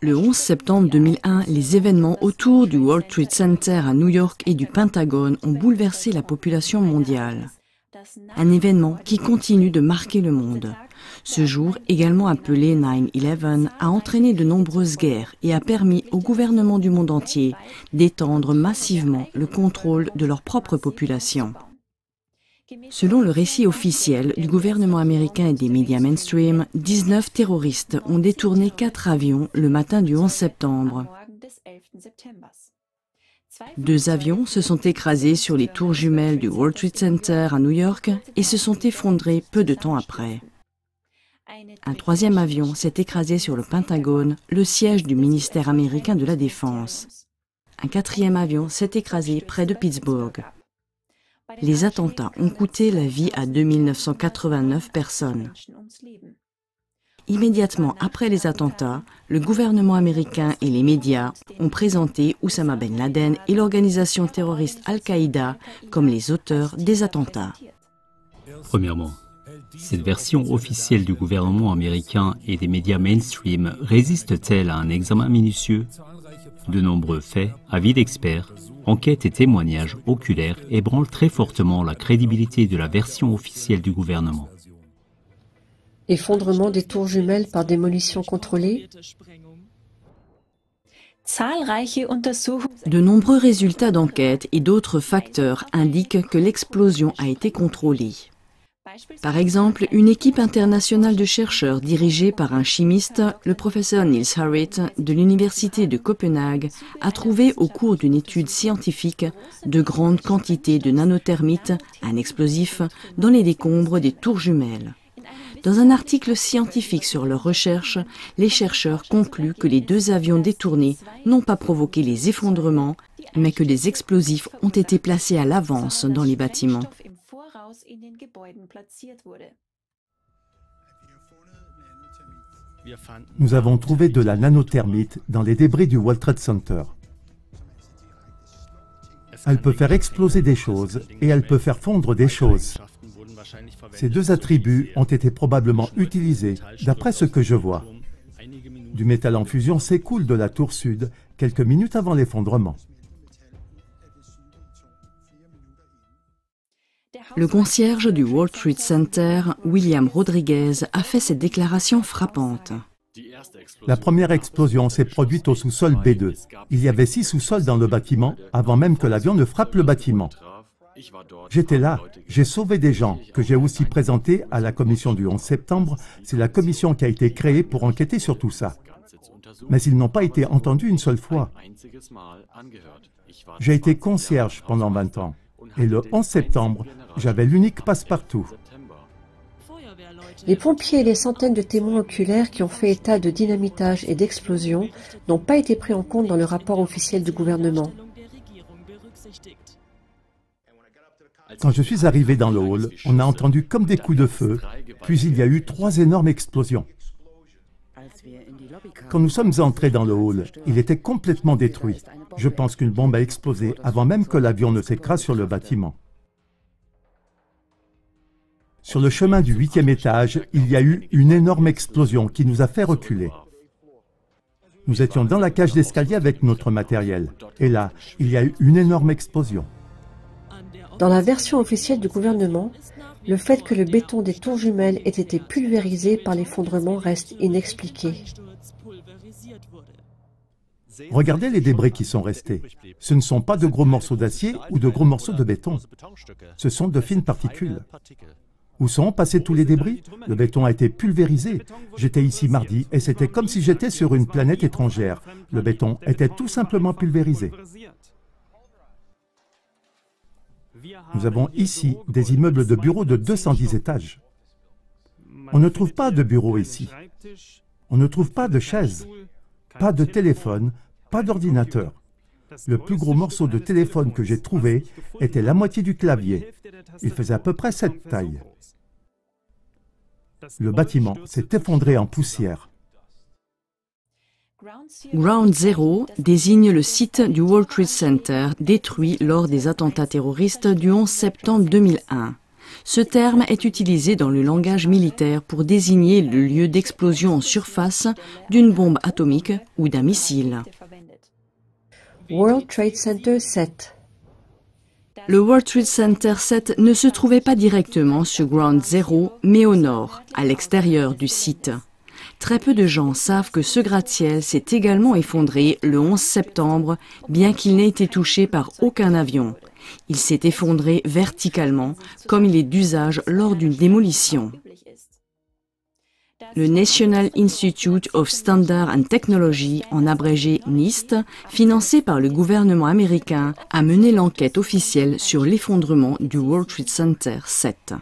Le 11 septembre 2001, les événements autour du World Trade Center à New York et du Pentagone ont bouleversé la population mondiale. Un événement qui continue de marquer le monde. Ce jour, également appelé 9/11, a entraîné de nombreuses guerres et a permis au gouvernement du monde entier d'étendre massivement le contrôle de leur propre population. Selon le récit officiel du gouvernement américain et des médias mainstream, 19 terroristes ont détourné 4 avions le matin du 11 septembre. 2 avions se sont écrasés sur les tours jumelles du World Trade Center à New York et se sont effondrés peu de temps après. Un 3e avion s'est écrasé sur le Pentagone, le siège du ministère américain de la Défense. Un 4e avion s'est écrasé près de Pittsburgh. Les attentats ont coûté la vie à 2989 personnes. Immédiatement après les attentats, le gouvernement américain et les médias ont présenté Oussama Ben Laden et l'organisation terroriste Al-Qaïda comme les auteurs des attentats. Premièrement, cette version officielle du gouvernement américain et des médias mainstream résiste-t-elle à un examen minutieux? De nombreux faits, avis d'experts, enquêtes et témoignages oculaires ébranlent très fortement la crédibilité de la version officielle du gouvernement. Effondrement des tours jumelles par démolition contrôlée. De nombreux résultats d'enquête et d'autres facteurs indiquent que l'explosion a été contrôlée. Par exemple, une équipe internationale de chercheurs dirigée par un chimiste, le professeur Niels Harrit de l'université de Copenhague, a trouvé au cours d'une étude scientifique de grandes quantités de nanothermites, un explosif, dans les décombres des tours jumelles. Dans un article scientifique sur leurs recherches, les chercheurs concluent que les 2 avions détournés n'ont pas provoqué les effondrements, mais que des explosifs ont été placés à l'avance dans les bâtiments. Nous avons trouvé de la nanothermite dans les débris du World Trade Center. Elle peut faire exploser des choses et elle peut faire fondre des choses. Ces 2 attributs ont été probablement utilisés, d'après ce que je vois. Du métal en fusion s'écoule de la tour sud quelques minutes avant l'effondrement. Le concierge du World Trade Center, William Rodriguez, a fait cette déclaration frappante. La première explosion s'est produite au sous-sol B2. Il y avait 6 sous-sols dans le bâtiment avant même que l'avion ne frappe le bâtiment. J'étais là, j'ai sauvé des gens que j'ai aussi présentés à la commission du 11 septembre. C'est la commission qui a été créée pour enquêter sur tout ça. Mais ils n'ont pas été entendus une seule fois. J'ai été concierge pendant 20 ans. Et le 11 septembre, j'avais l'unique passe-partout. Les pompiers et les centaines de témoins oculaires qui ont fait état de dynamitage et d'explosion n'ont pas été pris en compte dans le rapport officiel du gouvernement. Quand je suis arrivé dans le hall, on a entendu comme des coups de feu, puis il y a eu 3 énormes explosions. Quand nous sommes entrés dans le hall, il était complètement détruit. Je pense qu'une bombe a explosé avant même que l'avion ne s'écrase sur le bâtiment. Sur le chemin du 8e étage, il y a eu une énorme explosion qui nous a fait reculer. Nous étions dans la cage d'escalier avec notre matériel. Et là, il y a eu une énorme explosion. Dans la version officielle du gouvernement, le fait que le béton des tours jumelles ait été pulvérisé par l'effondrement reste inexpliqué. Regardez les débris qui sont restés. Ce ne sont pas de gros morceaux d'acier ou de gros morceaux de béton. Ce sont de fines particules. Où sont passés tous les débris? Le béton a été pulvérisé. J'étais ici mardi et c'était comme si j'étais sur une planète étrangère. Le béton était tout simplement pulvérisé. Nous avons ici des immeubles de bureaux de 210 étages. On ne trouve pas de bureaux ici. On ne trouve pas de chaises, pas de téléphone, pas d'ordinateur. Le plus gros morceau de téléphone que j'ai trouvé était la moitié du clavier. Il faisait à peu près cette taille. Le bâtiment s'est effondré en poussière. Ground Zero désigne le site du World Trade Center détruit lors des attentats terroristes du 11 septembre 2001. Ce terme est utilisé dans le langage militaire pour désigner le lieu d'explosion en surface d'une bombe atomique ou d'un missile. World Trade Center 7. Le World Trade Center 7 ne se trouvait pas directement sur Ground Zero, mais au nord, à l'extérieur du site. Très peu de gens savent que ce gratte-ciel s'est également effondré le 11 septembre, bien qu'il n'ait été touché par aucun avion. Il s'est effondré verticalement, comme il est d'usage lors d'une démolition. Le National Institute of Standards and Technology, en abrégé NIST, financé par le gouvernement américain, a mené l'enquête officielle sur l'effondrement du World Trade Center 7.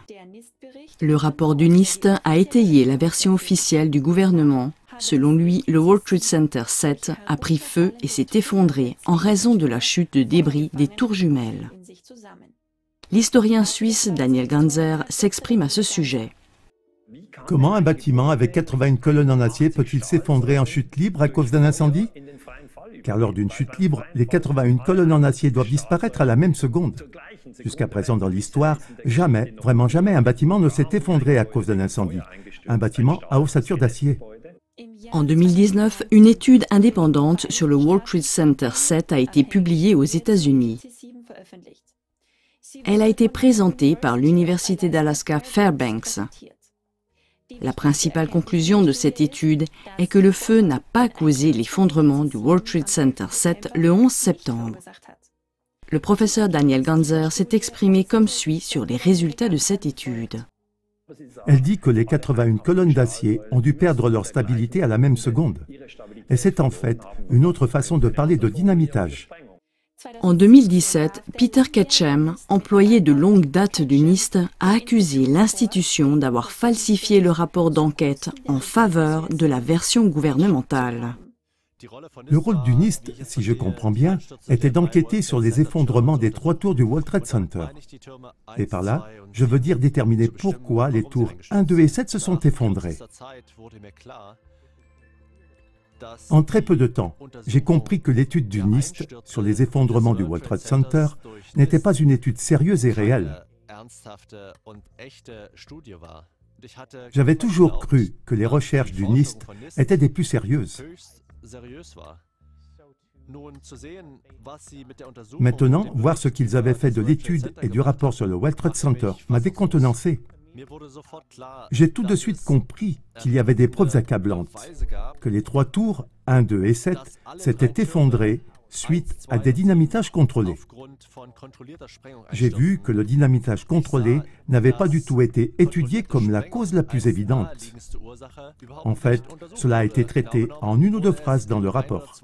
Le rapport du NIST a étayé la version officielle du gouvernement. Selon lui, le World Trade Center 7 a pris feu et s'est effondré en raison de la chute de débris des tours jumelles. L'historien suisse Daniel Ganser s'exprime à ce sujet. Comment un bâtiment avec 81 colonnes en acier peut-il s'effondrer en chute libre à cause d'un incendie? Car lors d'une chute libre, les 81 colonnes en acier doivent disparaître à la même seconde. Jusqu'à présent dans l'histoire, jamais, vraiment jamais, un bâtiment ne s'est effondré à cause d'un incendie. Un bâtiment à ossature d'acier. En 2019, une étude indépendante sur le World Trade Center 7 a été publiée aux États-Unis. Elle a été présentée par l'Université d'Alaska Fairbanks. La principale conclusion de cette étude est que le feu n'a pas causé l'effondrement du World Trade Center 7 le 11 septembre. Le professeur Daniel Ganser s'est exprimé comme suit sur les résultats de cette étude. Elle dit que les 81 colonnes d'acier ont dû perdre leur stabilité à la même seconde. Et c'est en fait une autre façon de parler de dynamitage. En 2017, Peter Ketchum, employé de longue date du NIST, a accusé l'institution d'avoir falsifié le rapport d'enquête en faveur de la version gouvernementale. Le rôle du NIST, si je comprends bien, était d'enquêter sur les effondrements des 3 tours du World Trade Center. Et par là, je veux dire déterminer pourquoi les tours 1, 2 et 7 se sont effondrées. En très peu de temps, j'ai compris que l'étude du NIST sur les effondrements du World Trade Center n'était pas une étude sérieuse et réelle. J'avais toujours cru que les recherches du NIST étaient des plus sérieuses. Maintenant, voir ce qu'ils avaient fait de l'étude et du rapport sur le World Trade Center m'a décontenancé. J'ai tout de suite compris qu'il y avait des preuves accablantes, que les 3 tours, 1, 2 et 7, s'étaient effondrées suite à des dynamitages contrôlés. J'ai vu que le dynamitage contrôlé n'avait pas du tout été étudié comme la cause la plus évidente. En fait, cela a été traité en 1 ou 2 phrases dans le rapport.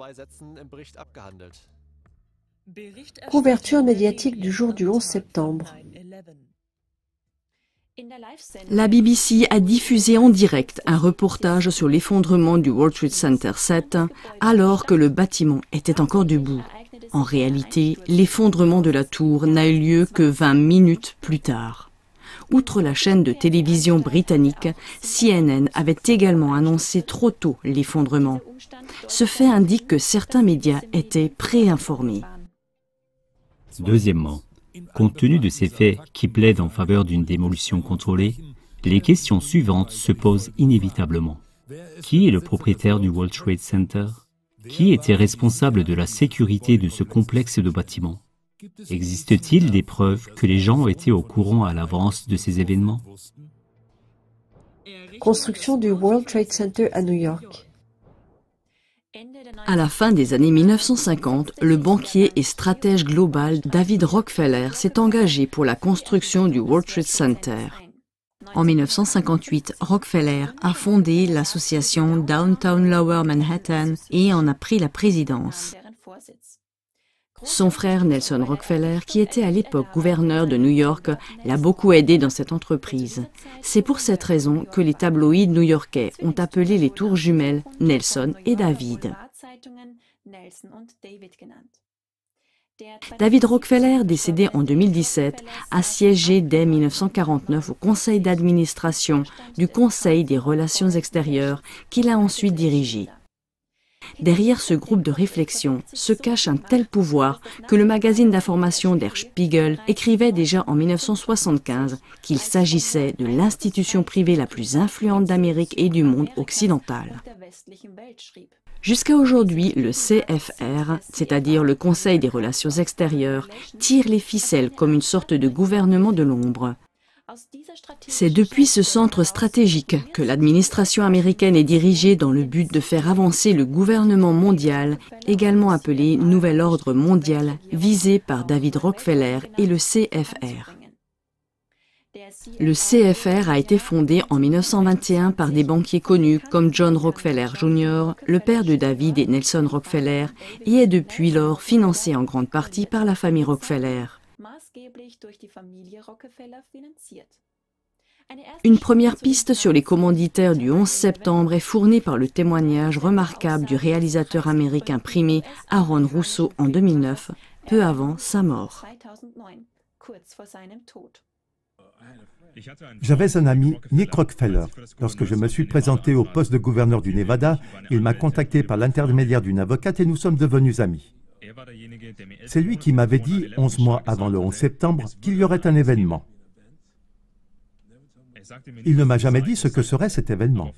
Couverture médiatique du jour du 11 septembre. La BBC a diffusé en direct un reportage sur l'effondrement du World Trade Center 7 alors que le bâtiment était encore debout. En réalité, l'effondrement de la tour n'a eu lieu que 20 minutes plus tard. Outre la chaîne de télévision britannique, CNN avait également annoncé trop tôt l'effondrement. Ce fait indique que certains médias étaient préinformés. Deuxièmement, compte tenu de ces faits qui plaident en faveur d'une démolition contrôlée, les questions suivantes se posent inévitablement. Qui est le propriétaire du World Trade Center? Qui était responsable de la sécurité de ce complexe de bâtiments? Existe-t-il des preuves que les gens ont été au courant à l'avance de ces événements? Construction du World Trade Center à New York. À la fin des années 1950, le banquier et stratège global David Rockefeller s'est engagé pour la construction du World Trade Center. En 1958, Rockefeller a fondé l'association Downtown Lower Manhattan et en a pris la présidence. Son frère Nelson Rockefeller, qui était à l'époque gouverneur de New York, l'a beaucoup aidé dans cette entreprise. C'est pour cette raison que les tabloïds new-yorkais ont appelé les tours jumelles Nelson et David. David Rockefeller, décédé en 2017, a siégé dès 1949 au conseil d'administration du Conseil des relations extérieures qu'il a ensuite dirigé. Derrière ce groupe de réflexion se cache un tel pouvoir que le magazine d'information Der Spiegel écrivait déjà en 1975 qu'il s'agissait de l'institution privée la plus influente d'Amérique et du monde occidental. Jusqu'à aujourd'hui, le CFR, c'est-à-dire le Conseil des relations extérieures, tire les ficelles comme une sorte de gouvernement de l'ombre. C'est depuis ce centre stratégique que l'administration américaine est dirigée dans le but de faire avancer le gouvernement mondial, également appelé Nouvel Ordre mondial, visé par David Rockefeller et le CFR. Le CFR a été fondé en 1921 par des banquiers connus comme John Rockefeller Jr., le père de David et Nelson Rockefeller, et est depuis lors financé en grande partie par la famille Rockefeller. Une première piste sur les commanditaires du 11 septembre est fournie par le témoignage remarquable du réalisateur américain primé Aaron Russo en 2009, peu avant sa mort. J'avais un ami, Nick Rockefeller. Lorsque je me suis présenté au poste de gouverneur du Nevada, il m'a contacté par l'intermédiaire d'une avocate et nous sommes devenus amis. C'est lui qui m'avait dit, 11 mois avant le 11 septembre, qu'il y aurait un événement. Il ne m'a jamais dit ce que serait cet événement.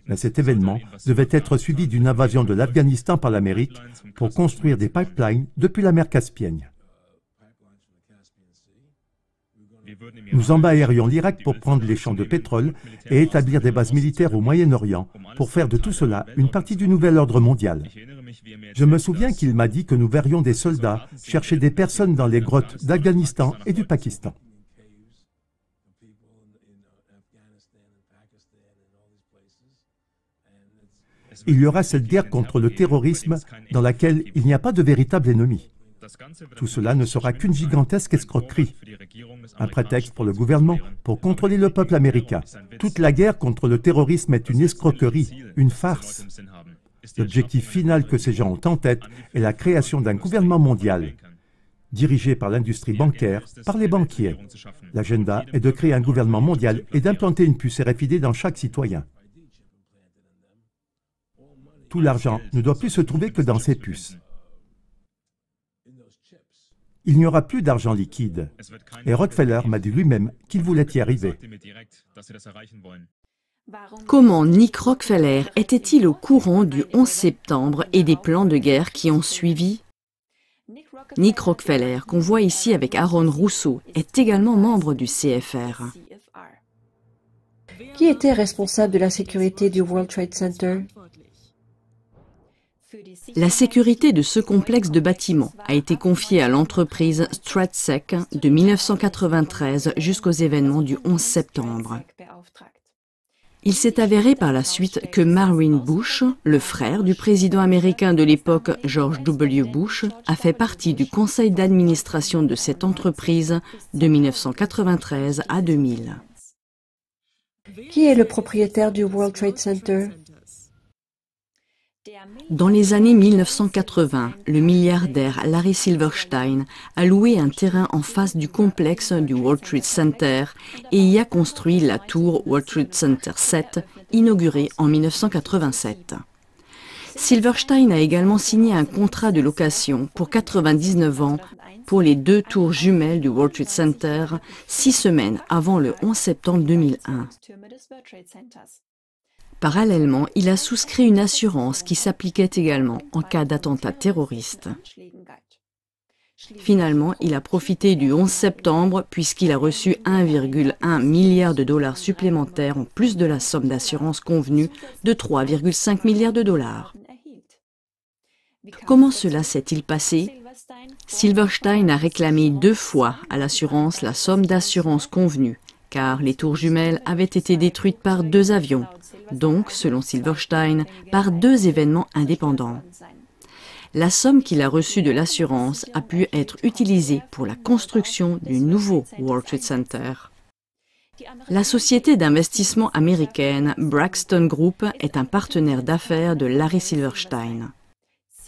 Mais cet événement devait être suivi d'une invasion de l'Afghanistan par l'Amérique pour construire des pipelines depuis la mer Caspienne. Nous envahirions l'Irak pour prendre les champs de pétrole et établir des bases militaires au Moyen-Orient pour faire de tout cela une partie du nouvel ordre mondial. Je me souviens qu'il m'a dit que nous verrions des soldats chercher des personnes dans les grottes d'Afghanistan et du Pakistan. Il y aura cette guerre contre le terrorisme dans laquelle il n'y a pas de véritable ennemi. Tout cela ne sera qu'une gigantesque escroquerie, un prétexte pour le gouvernement pour contrôler le peuple américain. Toute la guerre contre le terrorisme est une escroquerie, une farce. L'objectif final que ces gens ont en tête est la création d'un gouvernement mondial, dirigé par l'industrie bancaire, par les banquiers. L'agenda est de créer un gouvernement mondial et d'implanter une puce RFID dans chaque citoyen. Tout l'argent ne doit plus se trouver que dans ces puces. Il n'y aura plus d'argent liquide. Et Rockefeller m'a dit lui-même qu'il voulait y arriver. Comment Nick Rockefeller était-il au courant du 11 septembre et des plans de guerre qui ont suivi? Nick Rockefeller, qu'on voit ici avec Aaron Russo, est également membre du CFR. Qui était responsable de la sécurité du World Trade Center? La sécurité de ce complexe de bâtiments a été confiée à l'entreprise Stratsec de 1993 jusqu'aux événements du 11 septembre. Il s'est avéré par la suite que Marvin Bush, le frère du président américain de l'époque George W. Bush, a fait partie du conseil d'administration de cette entreprise de 1993 à 2000. Qui est le propriétaire du World Trade Center? Dans les années 1980, le milliardaire Larry Silverstein a loué un terrain en face du complexe du World Trade Center et y a construit la tour World Trade Center 7, inaugurée en 1987. Silverstein a également signé un contrat de location pour 99 ans pour les 2 tours jumelles du World Trade Center, 6 semaines avant le 11 septembre 2001. Parallèlement, il a souscrit une assurance qui s'appliquait également en cas d'attentat terroriste. Finalement, il a profité du 11 septembre puisqu'il a reçu 1,1 milliard de dollars supplémentaires en plus de la somme d'assurance convenue de 3,5 milliards de dollars. Comment cela s'est-il passé? Silverstein a réclamé 2 fois à l'assurance la somme d'assurance convenue, car les tours jumelles avaient été détruites par 2 avions, donc, selon Silverstein, par 2 événements indépendants. La somme qu'il a reçue de l'assurance a pu être utilisée pour la construction du nouveau World Trade Center. La société d'investissement américaine Braxton Group est un partenaire d'affaires de Larry Silverstein.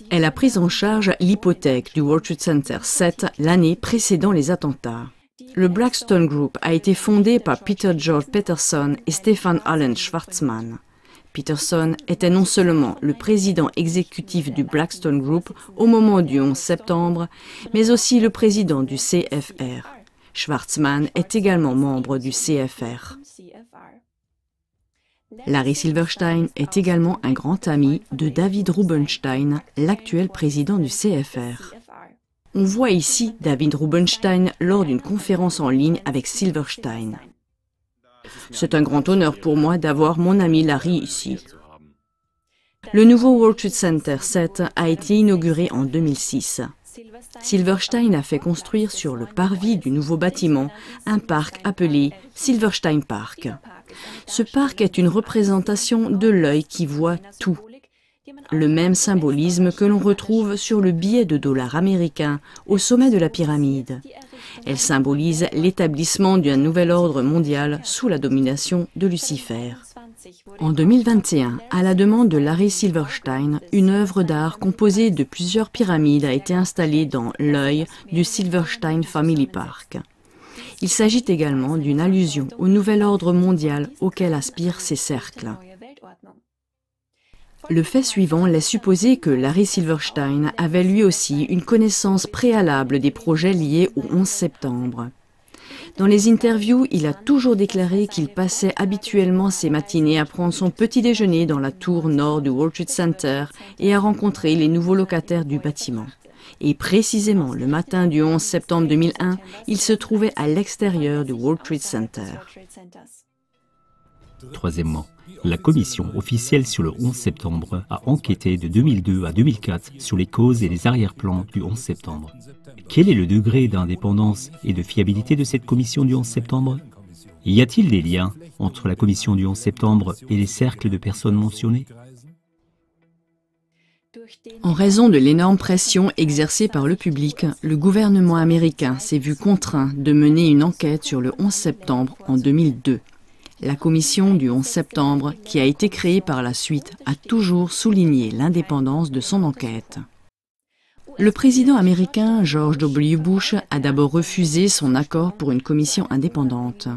Elle a pris en charge l'hypothèque du World Trade Center 7 l'année précédant les attentats. Le Braxton Group a été fondé par Peter George Peterson et Stephen Allen Schwarzman. Peterson était non seulement le président exécutif du Blackstone Group au moment du 11 septembre, mais aussi le président du CFR. Schwarzman est également membre du CFR. Larry Silverstein est également un grand ami de David Rubenstein, l'actuel président du CFR. On voit ici David Rubenstein lors d'une conférence en ligne avec Silverstein. C'est un grand honneur pour moi d'avoir mon ami Larry ici. Le nouveau World Trade Center 7 a été inauguré en 2006. Silverstein a fait construire sur le parvis du nouveau bâtiment un parc appelé Silverstein Park. Ce parc est une représentation de l'œil qui voit tout. Le même symbolisme que l'on retrouve sur le billet de dollar américain au sommet de la pyramide. Elle symbolise l'établissement d'un nouvel ordre mondial sous la domination de Lucifer. En 2021, à la demande de Larry Silverstein, une œuvre d'art composée de plusieurs pyramides a été installée dans l'œil du Silverstein Family Park. Il s'agit également d'une allusion au nouvel ordre mondial auquel aspirent ces cercles. Le fait suivant laisse supposer que Larry Silverstein avait lui aussi une connaissance préalable des projets liés au 11 septembre. Dans les interviews, il a toujours déclaré qu'il passait habituellement ses matinées à prendre son petit déjeuner dans la tour nord du World Trade Center et à rencontrer les nouveaux locataires du bâtiment. Et précisément le matin du 11 septembre 2001, il se trouvait à l'extérieur du World Trade Center. Troisièmement, la commission officielle sur le 11 septembre a enquêté de 2002 à 2004 sur les causes et les arrière-plans du 11 septembre. Quel est le degré d'indépendance et de fiabilité de cette commission du 11 septembre? Y a-t-il des liens entre la commission du 11 septembre et les cercles de personnes mentionnées? En raison de l'énorme pression exercée par le public, le gouvernement américain s'est vu contraint de mener une enquête sur le 11 septembre en 2002. La commission du 11 septembre, qui a été créée par la suite, a toujours souligné l'indépendance de son enquête. Le président américain George W. Bush a d'abord refusé son accord pour une commission indépendante.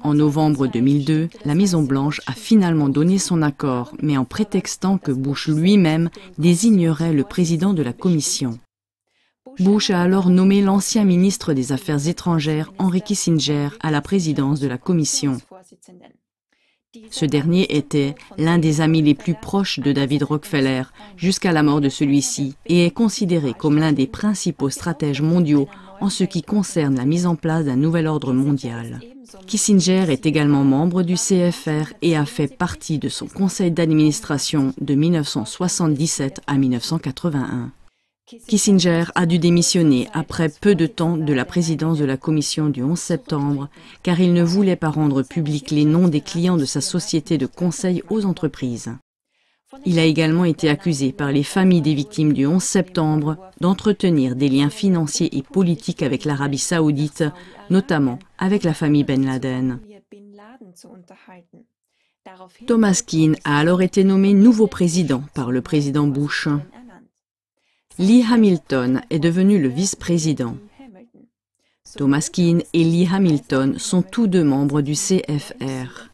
En novembre 2002, la Maison-Blanche a finalement donné son accord, mais en prétextant que Bush lui-même désignerait le président de la commission. Bush a alors nommé l'ancien ministre des Affaires étrangères, Henry Kissinger, à la présidence de la commission. Ce dernier était l'un des amis les plus proches de David Rockefeller jusqu'à la mort de celui-ci et est considéré comme l'un des principaux stratèges mondiaux en ce qui concerne la mise en place d'un nouvel ordre mondial. Kissinger est également membre du CFR et a fait partie de son conseil d'administration de 1977 à 1981. Kissinger a dû démissionner après peu de temps de la présidence de la commission du 11 septembre car il ne voulait pas rendre publics les noms des clients de sa société de conseil aux entreprises. Il a également été accusé par les familles des victimes du 11 septembre d'entretenir des liens financiers et politiques avec l'Arabie saoudite, notamment avec la famille Ben Laden. Thomas Keane a alors été nommé nouveau président par le président Bush. Lee Hamilton est devenu le vice-président. Thomas Keane et Lee Hamilton sont tous deux membres du CFR.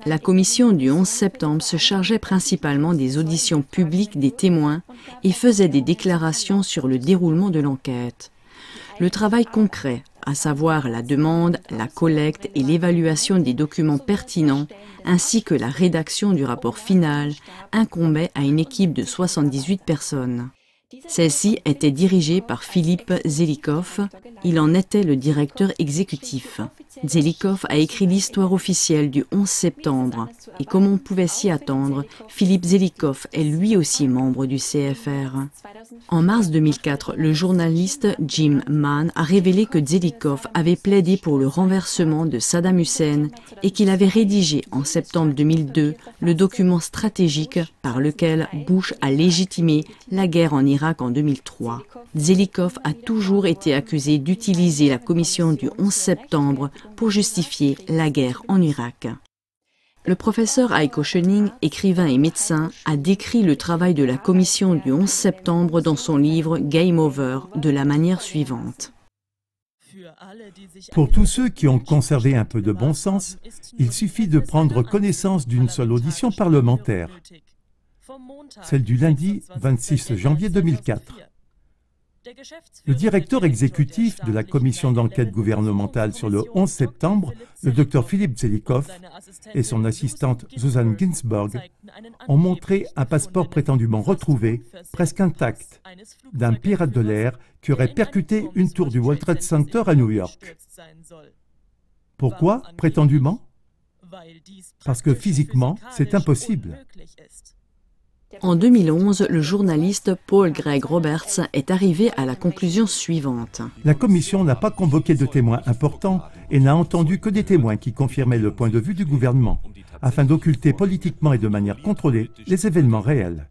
La commission du 11 septembre se chargeait principalement des auditions publiques des témoins et faisait des déclarations sur le déroulement de l'enquête. Le travail concret, à savoir la demande, la collecte et l'évaluation des documents pertinents, ainsi que la rédaction du rapport final, incombait à une équipe de 78 personnes. Celle-ci était dirigée par Philippe Zelikow, il en était le directeur exécutif. Zelikow a écrit l'histoire officielle du 11 septembre, et comme on pouvait s'y attendre, Philippe Zelikow est lui aussi membre du CFR. En mars 2004, le journaliste Jim Mann a révélé que Zelikow avait plaidé pour le renversement de Saddam Hussein et qu'il avait rédigé en septembre 2002 le document stratégique par lequel Bush a légitimé la guerre en Irak en 2003. Zelikow a toujours été accusé d'utiliser la commission du 11 septembre pour justifier la guerre en Irak. Le professeur Heiko Schöning, écrivain et médecin, a décrit le travail de la commission du 11 septembre dans son livre Game Over de la manière suivante. Pour tous ceux qui ont conservé un peu de bon sens, il suffit de prendre connaissance d'une seule audition parlementaire, celle du lundi 26 janvier 2004. Le directeur exécutif de la commission d'enquête gouvernementale sur le 11 septembre, le Dr Philippe Zelikow, et son assistante Susan Ginsburg ont montré un passeport prétendument retrouvé, presque intact, d'un pirate de l'air qui aurait percuté une tour du World Trade Center à New York. Pourquoi prétendument? Parce que physiquement, c'est impossible. En 2011, le journaliste Paul Greg Roberts est arrivé à la conclusion suivante. La commission n'a pas convoqué de témoins importants et n'a entendu que des témoins qui confirmaient le point de vue du gouvernement, afin d'occulter politiquement et de manière contrôlée les événements réels.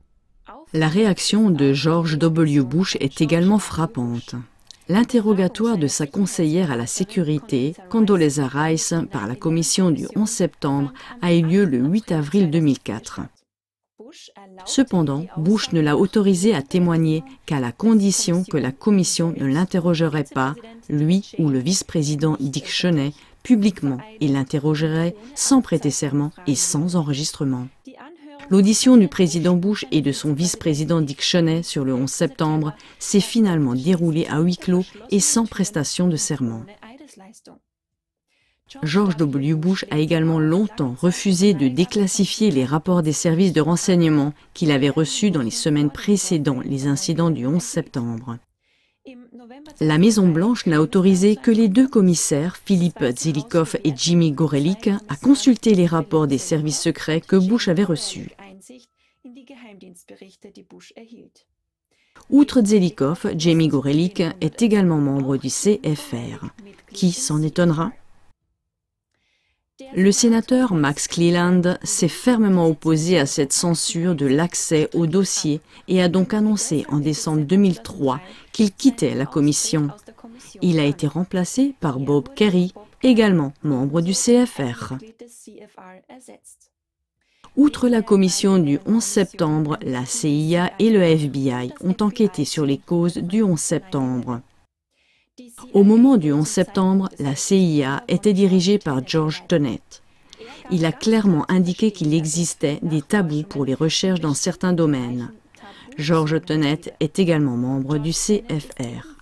La réaction de George W. Bush est également frappante. L'interrogatoire de sa conseillère à la sécurité, Condoleezza Rice, par la commission du 11 septembre, a eu lieu le 8 avril 2004. Cependant, Bush ne l'a autorisé à témoigner qu'à la condition que la commission ne l'interrogerait pas, lui ou le vice-président Dick Cheney, publiquement et l'interrogerait sans prêter serment et sans enregistrement. L'audition du président Bush et de son vice-président Dick Cheney sur le 11 septembre s'est finalement déroulée à huis clos et sans prestation de serment. George W. Bush a également longtemps refusé de déclassifier les rapports des services de renseignement qu'il avait reçus dans les semaines précédant les incidents du 11 septembre. La Maison-Blanche n'a autorisé que les deux commissaires, Philippe Zelikow et Jimmy Gorelick, à consulter les rapports des services secrets que Bush avait reçus. Outre Zelikow, Jimmy Gorelick est également membre du CFR. Qui s'en étonnera? Le sénateur Max Cleland s'est fermement opposé à cette censure de l'accès au dossier et a donc annoncé en décembre 2003 qu'il quittait la commission. Il a été remplacé par Bob Kerrey, également membre du CFR. Outre la commission du 11 septembre, la CIA et le FBI ont enquêté sur les causes du 11 septembre. Au moment du 11 septembre, la CIA était dirigée par George Tenet. Il a clairement indiqué qu'il existait des tabous pour les recherches dans certains domaines. George Tenet est également membre du CFR.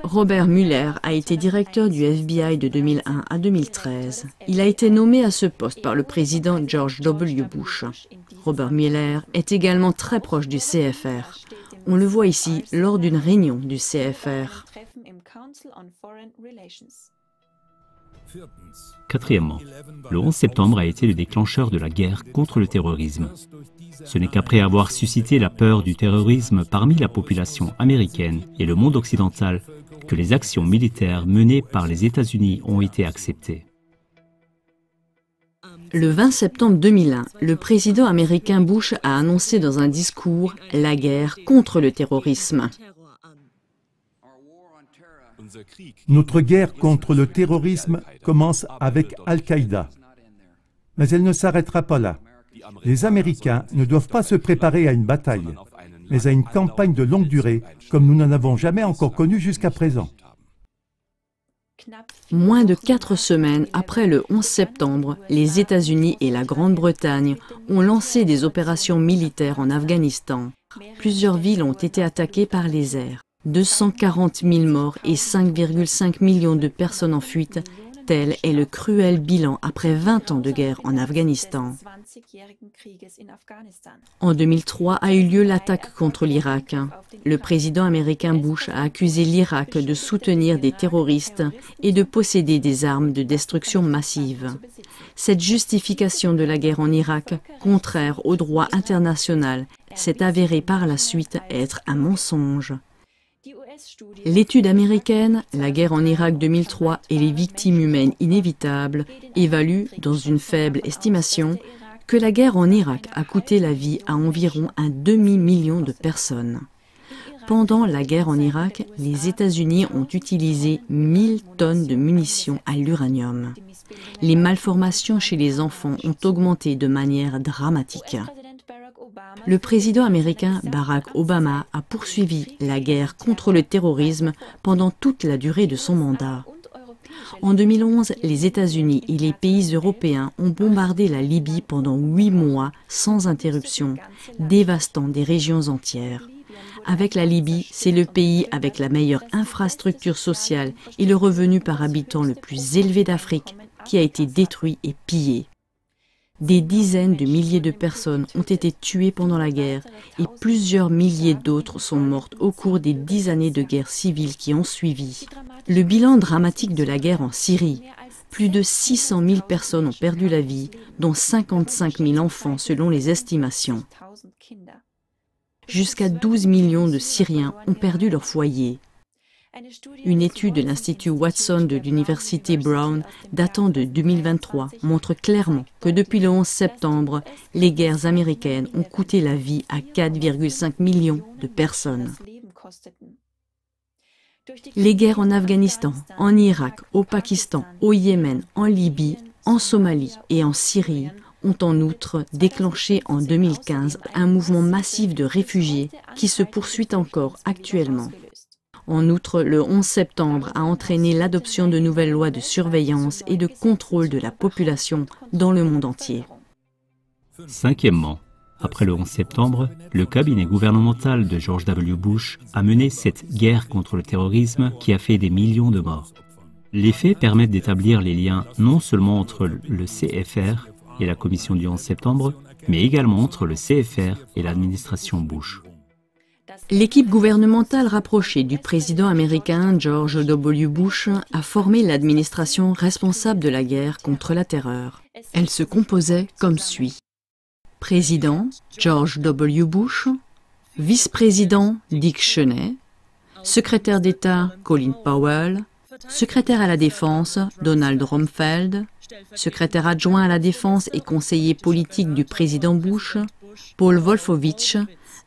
Robert Mueller a été directeur du FBI de 2001 à 2013. Il a été nommé à ce poste par le président George W. Bush. Robert Mueller est également très proche du CFR. On le voit ici lors d'une réunion du CFR. Quatrièmement, le 11 septembre a été le déclencheur de la guerre contre le terrorisme. Ce n'est qu'après avoir suscité la peur du terrorisme parmi la population américaine et le monde occidental que les actions militaires menées par les États-Unis ont été acceptées. Le 20 septembre 2001, le président américain Bush a annoncé dans un discours la guerre contre le terrorisme. Notre guerre contre le terrorisme commence avec Al-Qaïda. Mais elle ne s'arrêtera pas là. Les Américains ne doivent pas se préparer à une bataille, mais à une campagne de longue durée, comme nous n'en avons jamais encore connu jusqu'à présent. Moins de 4 semaines après le 11 septembre, les États-Unis et la Grande-Bretagne ont lancé des opérations militaires en Afghanistan. Plusieurs villes ont été attaquées par les airs. 240 000 morts et 5,5 millions de personnes en fuite, tel est le cruel bilan après 20 ans de guerre en Afghanistan. En 2003 a eu lieu l'attaque contre l'Irak. Le président américain Bush a accusé l'Irak de soutenir des terroristes et de posséder des armes de destruction massive. Cette justification de la guerre en Irak, contraire au droit international, s'est avérée par la suite être un mensonge. L'étude américaine, la guerre en Irak 2003 et les victimes humaines inévitables, évalue, dans une faible estimation, que la guerre en Irak a coûté la vie à environ 1 demi-million de personnes. Pendant la guerre en Irak, les États-Unis ont utilisé 1000 tonnes de munitions à l'uranium. Les malformations chez les enfants ont augmenté de manière dramatique. Le président américain Barack Obama a poursuivi la guerre contre le terrorisme pendant toute la durée de son mandat. En 2011, les États-Unis et les pays européens ont bombardé la Libye pendant 8 mois sans interruption, dévastant des régions entières. Avec la Libye, c'est le pays avec la meilleure infrastructure sociale et le revenu par habitant le plus élevé d'Afrique qui a été détruit et pillé. Des dizaines de milliers de personnes ont été tuées pendant la guerre et plusieurs milliers d'autres sont mortes au cours des 10 années de guerre civile qui ont suivi. Le bilan dramatique de la guerre en Syrie, plus de 600 000 personnes ont perdu la vie, dont 55 000 enfants selon les estimations. Jusqu'à 12 millions de Syriens ont perdu leur foyer. Une étude de l'Institut Watson de l'Université Brown datant de 2023 montre clairement que depuis le 11 septembre, les guerres américaines ont coûté la vie à 4,5 millions de personnes. Les guerres en Afghanistan, en Irak, au Pakistan, au Yémen, en Libye, en Somalie et en Syrie ont en outre déclenché en 2015 un mouvement massif de réfugiés qui se poursuit encore actuellement. En outre, le 11 septembre a entraîné l'adoption de nouvelles lois de surveillance et de contrôle de la population dans le monde entier. Cinquièmement, après le 11 septembre, le cabinet gouvernemental de George W. Bush a mené cette guerre contre le terrorisme qui a fait des millions de morts. Les faits permettent d'établir les liens non seulement entre le CFR et la commission du 11 septembre, mais également entre le CFR et l'administration Bush. L'équipe gouvernementale rapprochée du président américain George W. Bush a formé l'administration responsable de la guerre contre la terreur. Elle se composait comme suit. Président George W. Bush, vice-président Dick Cheney, secrétaire d'État Colin Powell, secrétaire à la Défense Donald Rumsfeld, secrétaire adjoint à la Défense et conseiller politique du président Bush, Paul Wolfowitz,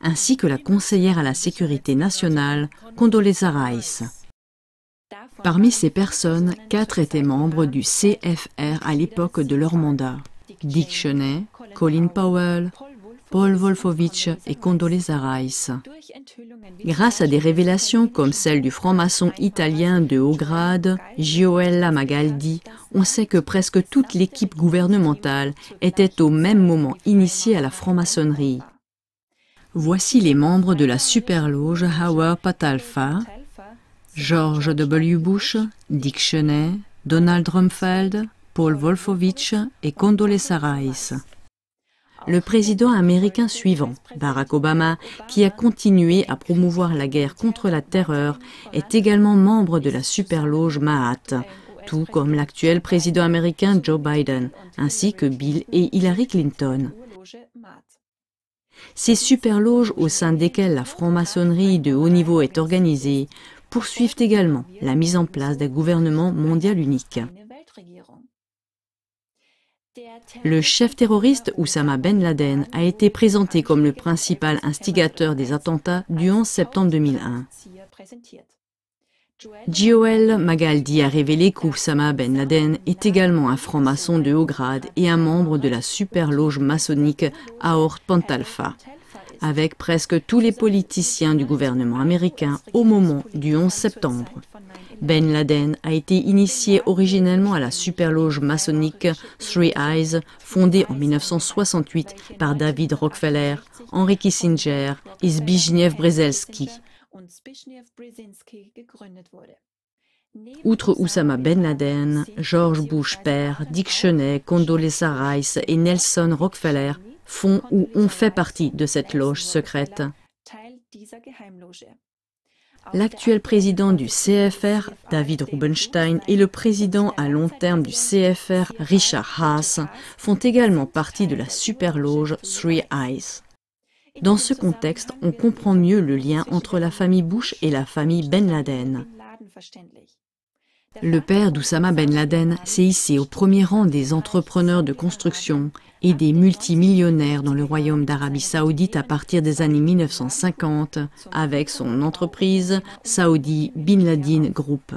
ainsi que la conseillère à la sécurité nationale, Condoleezza Rice. Parmi ces personnes, 4 étaient membres du CFR à l'époque de leur mandat. Dick Cheney, Colin Powell, Paul Wolfowitz et Condoleezza Rice. Grâce à des révélations comme celle du franc-maçon italien de haut grade, Gioella Magaldi, on sait que presque toute l'équipe gouvernementale était au même moment initiée à la franc-maçonnerie. Voici les membres de la superloge Howard Patalfa, George W. Bush, Dick Cheney, Donald Rumsfeld, Paul Wolfowitz et Condoleezza Rice. Le président américain suivant, Barack Obama, qui a continué à promouvoir la guerre contre la terreur, est également membre de la superloge Mahat, tout comme l'actuel président américain Joe Biden, ainsi que Bill et Hillary Clinton. Ces superloges au sein desquelles la franc-maçonnerie de haut niveau est organisée poursuivent également la mise en place d'un gouvernement mondial unique. Le chef terroriste Oussama Ben Laden a été présenté comme le principal instigateur des attentats du 11 septembre 2001. Gioella Magaldi a révélé qu'Oussama Ben Laden est également un franc-maçon de haut grade et un membre de la superloge maçonnique Aort Pantalfa, avec presque tous les politiciens du gouvernement américain au moment du 11 septembre. Ben Laden a été initié originellement à la superloge maçonnique Three Eyes, fondée en 1968 par David Rockefeller, Henry Kissinger et Zbigniew Brzezinski. Outre Oussama Ben Laden, George Bush père, Dick Cheney, Condoleezza Rice et Nelson Rockefeller font ou ont fait partie de cette loge secrète. L'actuel président du CFR, David Rubenstein, et le président à long terme du CFR, Richard Haass, font également partie de la superloge Three Eyes. Dans ce contexte, on comprend mieux le lien entre la famille Bush et la famille Ben Laden. Le père d'Oussama Ben Laden s'est hissé au premier rang des entrepreneurs de construction et des multimillionnaires dans le royaume d'Arabie Saoudite à partir des années 1950 avec son entreprise Saudi Bin Laden Group.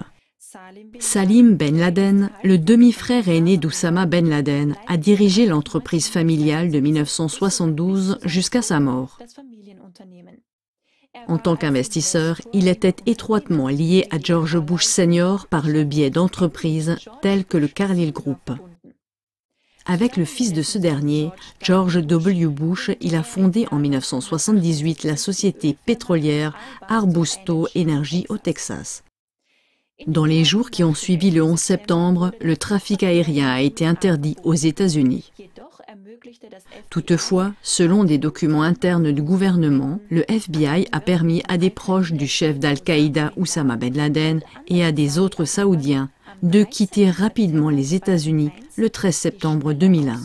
Salim Ben Laden, le demi-frère aîné d'Oussama Ben Laden, a dirigé l'entreprise familiale de 1972 jusqu'à sa mort. En tant qu'investisseur, il était étroitement lié à George Bush Senior par le biais d'entreprises telles que le Carlyle Group. Avec le fils de ce dernier, George W. Bush, il a fondé en 1978 la société pétrolière Arbusto Energy au Texas. Dans les jours qui ont suivi le 11 septembre, le trafic aérien a été interdit aux États-Unis. Toutefois, selon des documents internes du gouvernement, le FBI a permis à des proches du chef d'Al-Qaïda Oussama Ben Laden et à des autres Saoudiens de quitter rapidement les États-Unis le 13 septembre 2001.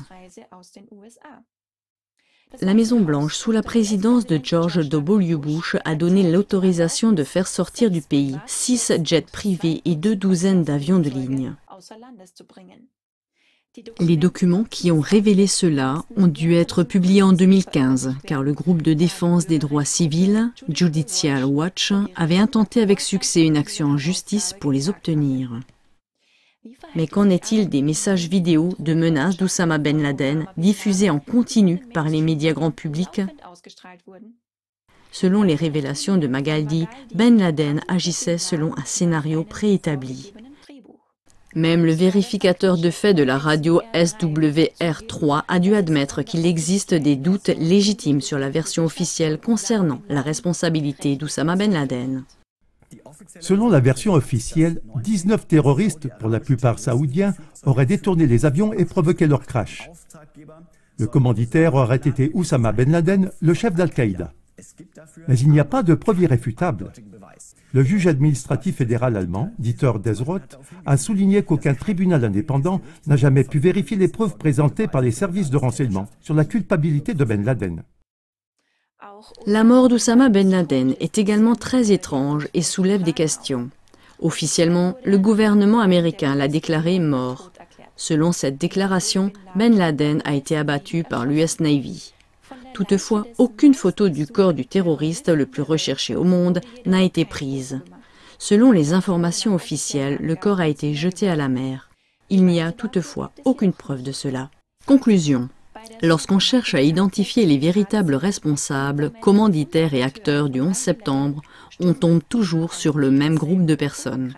La Maison-Blanche, sous la présidence de George W. Bush, a donné l'autorisation de faire sortir du pays 6 jets privés et 2 douzaines d'avions de ligne. Les documents qui ont révélé cela ont dû être publiés en 2015, car le groupe de défense des droits civils, Judicial Watch, avait intenté avec succès une action en justice pour les obtenir. Mais qu'en est-il des messages vidéo de menaces d'Oussama Ben Laden diffusés en continu par les médias grand public? Selon les révélations de Magaldi, Ben Laden agissait selon un scénario préétabli. Même le vérificateur de faits de la radio SWR3 a dû admettre qu'il existe des doutes légitimes sur la version officielle concernant la responsabilité d'Oussama Ben Laden. Selon la version officielle, 19 terroristes, pour la plupart saoudiens, auraient détourné les avions et provoqué leur crash. Le commanditaire aurait été Oussama Ben Laden, le chef d'Al-Qaïda. Mais il n'y a pas de preuve irréfutable. Le juge administratif fédéral allemand, Dieter Desroth, a souligné qu'aucun tribunal indépendant n'a jamais pu vérifier les preuves présentées par les services de renseignement sur la culpabilité de Ben Laden. La mort d'Oussama Ben Laden est également très étrange et soulève des questions. Officiellement, le gouvernement américain l'a déclaré mort. Selon cette déclaration, Ben Laden a été abattu par l'US Navy. Toutefois, aucune photo du corps du terroriste le plus recherché au monde n'a été prise. Selon les informations officielles, le corps a été jeté à la mer. Il n'y a toutefois aucune preuve de cela. Conclusion. Lorsqu'on cherche à identifier les véritables responsables, commanditaires et acteurs du 11 septembre, on tombe toujours sur le même groupe de personnes.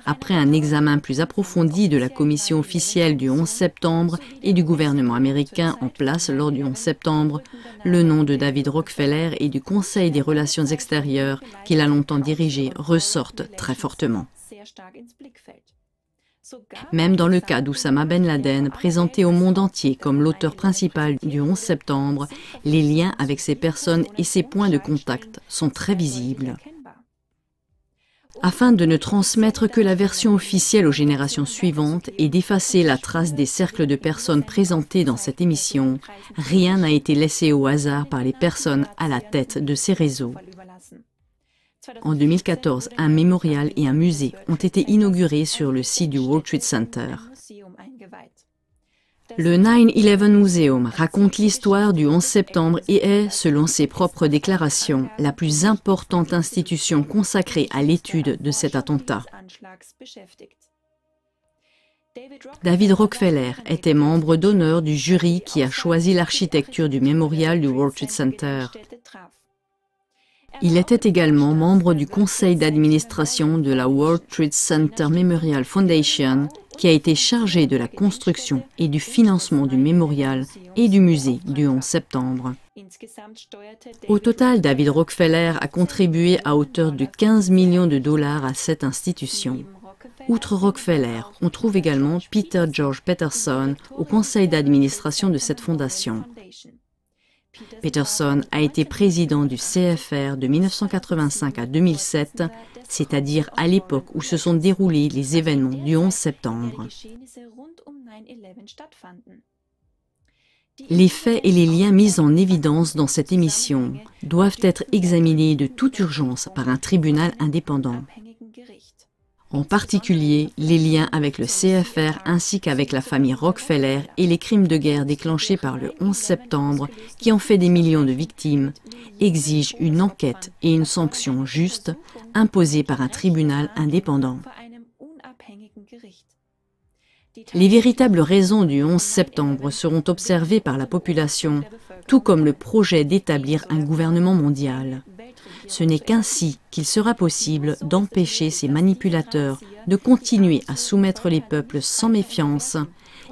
Après un examen plus approfondi de la commission officielle du 11 septembre et du gouvernement américain en place lors du 11 septembre, le nom de David Rockefeller et du Conseil des relations extérieures qu'il a longtemps dirigé ressortent très fortement. Même dans le cas d'Oussama Ben Laden, présenté au monde entier comme l'auteur principal du 11 septembre, les liens avec ces personnes et ses points de contact sont très visibles. Afin de ne transmettre que la version officielle aux générations suivantes et d'effacer la trace des cercles de personnes présentées dans cette émission, rien n'a été laissé au hasard par les personnes à la tête de ces réseaux. En 2014, un mémorial et un musée ont été inaugurés sur le site du World Trade Center. Le 9/11 Museum raconte l'histoire du 11 septembre et est, selon ses propres déclarations, la plus importante institution consacrée à l'étude de cet attentat. David Rockefeller était membre d'honneur du jury qui a choisi l'architecture du mémorial du World Trade Center. Il était également membre du conseil d'administration de la World Trade Center Memorial Foundation, qui a été chargé de la construction et du financement du mémorial et du musée du 11 septembre. Au total, David Rockefeller a contribué à hauteur de 15 millions de dollars à cette institution. Outre Rockefeller, on trouve également Peter George Peterson au conseil d'administration de cette fondation. Peterson a été président du CFR de 1985 à 2007, c'est-à-dire à l'époque où se sont déroulés les événements du 11 septembre. Les faits et les liens mis en évidence dans cette émission doivent être examinés de toute urgence par un tribunal indépendant. En particulier, les liens avec le CFR ainsi qu'avec la famille Rockefeller et les crimes de guerre déclenchés par le 11 septembre, qui ont fait des millions de victimes, exigent une enquête et une sanction juste imposée par un tribunal indépendant. Les véritables raisons du 11 septembre seront observées par la population, tout comme le projet d'établir un gouvernement mondial. Ce n'est qu'ainsi qu'il sera possible d'empêcher ces manipulateurs de continuer à soumettre les peuples sans méfiance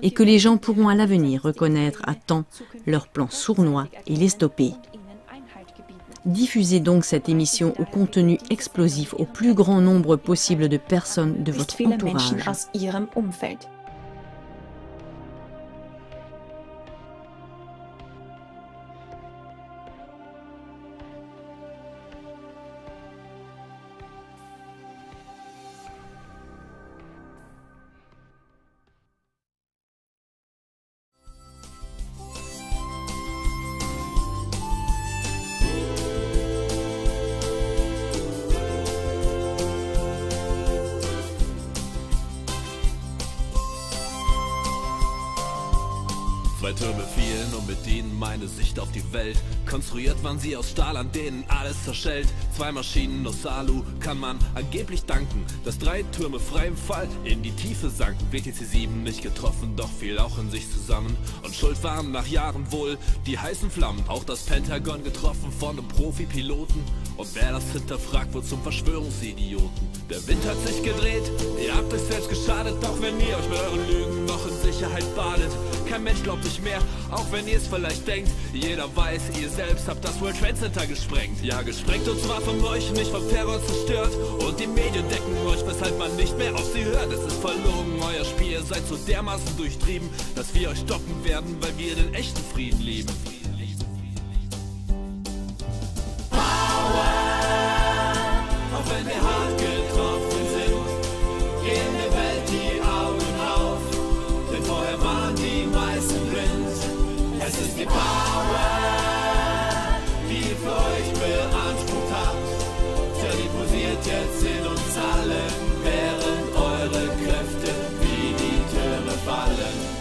et que les gens pourront à l'avenir reconnaître à temps leurs plans sournois et les stopper. Diffusez donc cette émission au contenu explosif au plus grand nombre possible de personnes de votre entourage. Zwei Türme fielen und mit ihnen meine Sicht auf die Welt. Konstruiert waren sie aus Stahl, an denen alles zerschellt. 2 Maschinen aus Alu kann man angeblich danken, dass 3 Türme frei im Fall in die Tiefe sanken. WTC 7 nicht getroffen, doch fiel auch in sich zusammen. Und schuld waren nach Jahren wohl die heißen Flammen. Auch das Pentagon getroffen von einem Profi-Piloten. Und wer das hinterfragt, wird zum Verschwörungsidioten. Der Wind hat sich gedreht, ihr habt euch selbst geschadet. Auch wenn ihr euch mit euren Lügen noch in Sicherheit badet. Kein Mensch glaubt nicht mehr, auch wenn ihr es vielleicht denkt. Jeder weiß, ihr selbst habt das World Trade Center gesprengt. Ja, gesprengt und zwar von euch, nicht vom Terror zerstört. Und die Medien decken euch, weshalb man nicht mehr auf sie hört. Es ist verlogen, euer Spiel, ihr seid so dermaßen durchtrieben, dass wir euch stoppen werden, weil wir den echten Frieden lieben. Auch wenn wir hart getroffen sind, gehen der Welt die Augen auf, denn vorher waren die meisten blind. Es ist die Power, die ihr für euch beansprucht habt, der die posiert jetzt in uns allen, während eure Kräfte wie die Türme fallen.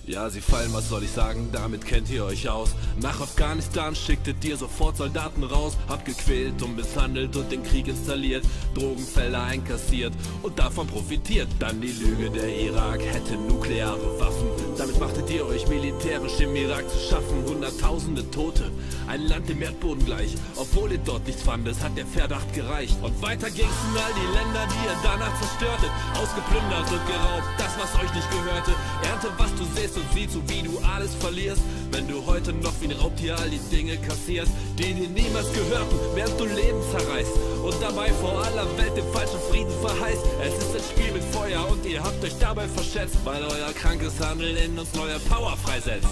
Ja, sie fallen, was soll ich sagen, damit kennt ihr euch aus. Nach Afghanistan schicktet ihr sofort Soldaten raus, habt gequält und misshandelt und den Krieg installiert, Drogenfelder einkassiert und davon profitiert. Dann die Lüge, der Irak hätte nukleare Waffen. Damit machtet ihr euch militärisch im Irak zu schaffen. Hunderttausende Tote, ein Land dem Erdboden gleich. Obwohl ihr dort nichts fandet, hat der Verdacht gereicht. Und weiter ging's in all die Länder, die ihr danach zerstörtet. Ausgeplündert und geraubt, das was euch nicht gehörte. Ernte, was du sähst und siehst, so wie du alles verlierst. Wenn du heute noch wie ein Raubtier all die Dinge kassierst, die dir niemals gehörten, während du Leben zerreißt. Und dabei vor aller Welt den falschen Frieden verheißt. Es ist ein Spiel mit Feuer und ihr habt euch dabei verschätzt, weil euer krankes Handeln in uns neue Power freisetzt.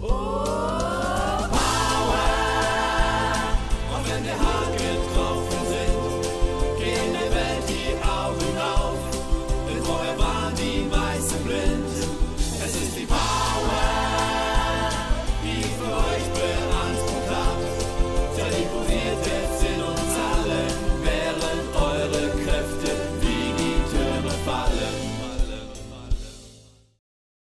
Oh.